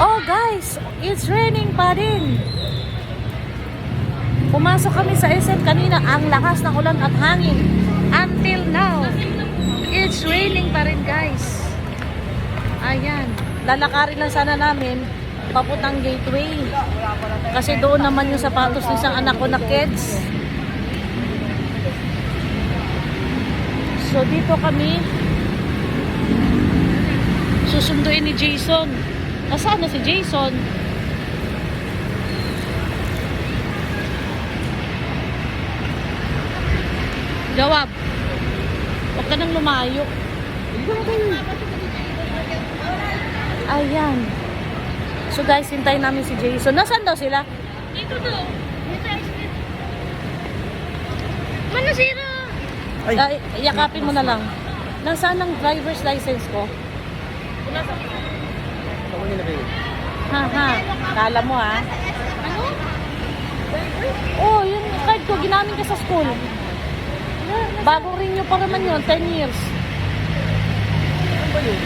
Oh guys, it's raining pa rin. Pumasok kami sa SM kanina, ang lakas ng ulan at hangin. Until now, it's raining pa rin guys. Ayan, lalakarin lang sana namin papuntang gateway. Kasi doon naman yung sapatos ng isang anak ko na kids. So dito kami susunduin ni Jason. Nasaan na si Jason? Jawab. Huwag ka nang lumayo. Ayan. So guys, hintayin namin si Jason. Nasaan daw sila? Dito daw. Dito ice cream. Manasira. Ay, yakapin mo na lang. Nasaan ang driver's license ko? Ha. Kala mo ha? Ano? Oh, yung card ko, ginamit ka sa school. Bagong renew pa naman yun, 10 years. Ano ba yun?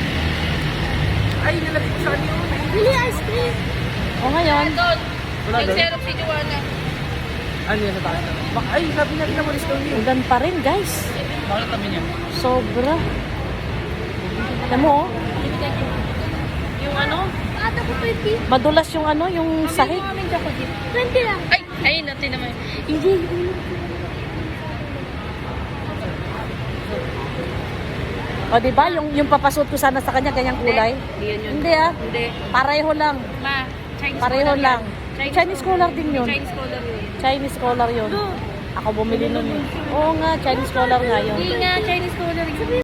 Ay, nilagay ko sa kanyo. Bili ice cream. O ngayon, Doon. Wala doon? Nag-serap si Joanna. Ano yun, natakas na? Ay, sabi natin na walis daw yun. ulan pa rin guys. Bakit kami niya? Sobra. Alam mo, oh, Yung ano? Ata ko 20. madulas yung ano, yung sahig. Aming chocolate. 20 lang. Ay, natin naman. Hindi. O diba, yung papasuot ko sana sa kanya, ganyang kulay. Hindi yan yun. Hindi ah, Hindi. pareho lang. Ma, Chinese Pareho color lang. yan. Chinese color din yun. Chinese color yun. Chinese color yun. Ako bumili nun eh. Oo nga, Chinese color nga yun. Hindi nga, Chinese color yun.